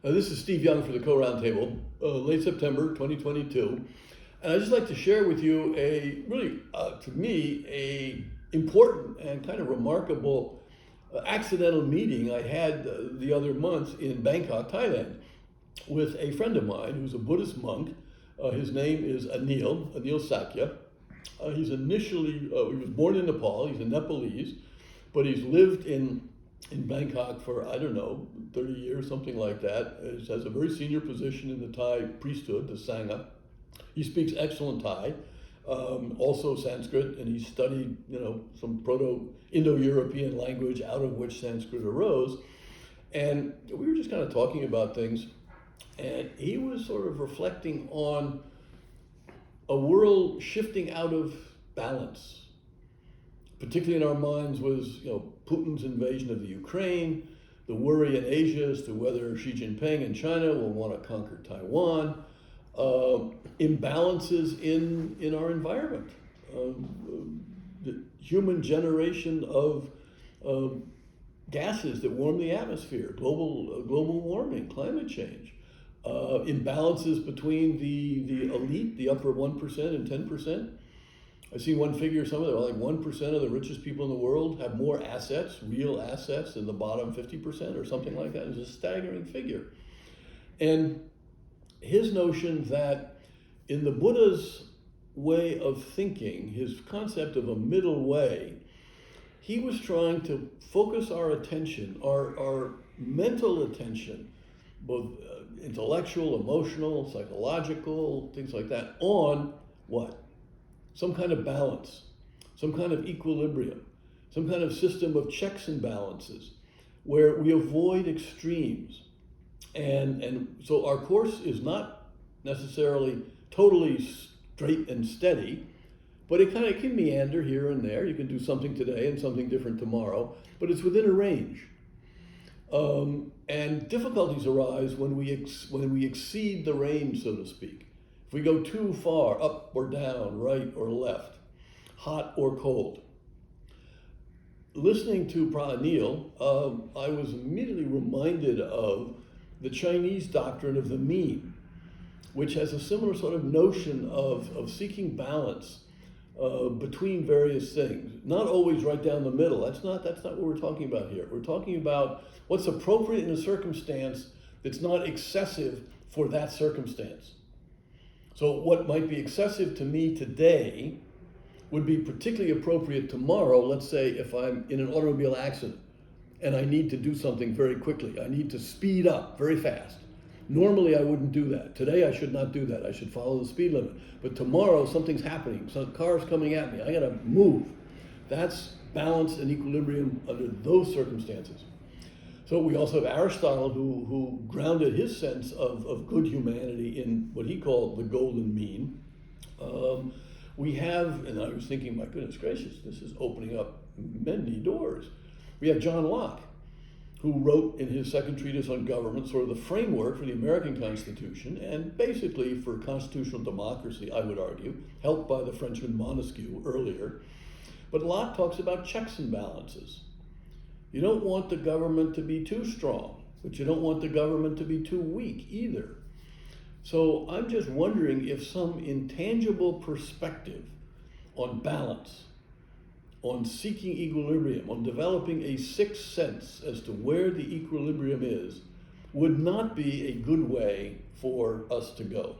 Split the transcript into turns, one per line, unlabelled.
This is Steve Young for the Co-Roundtable, late September 2022. And I'd just like to share with you a really, to me, a important and kind of remarkable accidental meeting I had the other month in Bangkok, Thailand, with a friend of mine who's a Buddhist monk. His name is Anil Sakya. He was born in Nepal, he's a Nepalese, but he's lived in Bangkok for, I don't know, 30 years, something like that. He has a very senior position in the Thai priesthood, the Sangha. He speaks excellent Thai, also Sanskrit, and he studied, some Proto-Indo-European language out of which Sanskrit arose. And we were just kind of talking about things, and he was sort of reflecting on a world shifting out of balance. Particularly in our minds was, Putin's invasion of the Ukraine, the worry in Asia as to whether Xi Jinping and China will want to conquer Taiwan, imbalances in our environment, the human generation of gases that warm the atmosphere, global warming, climate change, imbalances between the elite, the upper 1% and 10%. I see one figure, some of them, like 1% of the richest people in the world have more assets, real assets, than the bottom 50% or something like that. It's a staggering figure. And his notion that in the Buddha's way of thinking, his concept of a middle way, he was trying to focus our attention, our mental attention, both intellectual, emotional, psychological, things like that, on what? Some kind of balance, some kind of equilibrium, some kind of system of checks and balances where we avoid extremes. And so our course is not necessarily totally straight and steady, but it kind of can meander here and there. You can do something today and something different tomorrow, but it's within a range. And difficulties arise when we exceed the range, so to speak. If we go too far, up or down, right or left, hot or cold. Listening to Anil, I was immediately reminded of the Chinese doctrine of the mean, which has a similar sort of notion of seeking balance between various things. Not always right down the middle. That's not what we're talking about here. We're talking about what's appropriate in a circumstance that's not excessive for that circumstance. So what might be excessive to me today would be particularly appropriate tomorrow. Let's say if I'm in an automobile accident and I need to do something very quickly. I need to speed up very fast. Normally I wouldn't do that. Today I should not do that. I should follow the speed limit. But tomorrow something's happening. Some car's coming at me. I gotta move. That's balance and equilibrium under those circumstances. So we also have Aristotle who grounded his sense of good humanity in what he called the golden mean. We have, and I was thinking, my goodness gracious, this is opening up many doors. We have John Locke, who wrote in his second treatise on government sort of the framework for the American Constitution, and basically for constitutional democracy, I would argue, helped by the Frenchman Montesquieu earlier. But Locke talks about checks and balances. You don't want the government to be too strong, but you don't want the government to be too weak either. So I'm just wondering if some intangible perspective on balance, on seeking equilibrium, on developing a sixth sense as to where the equilibrium is, would not be a good way for us to go.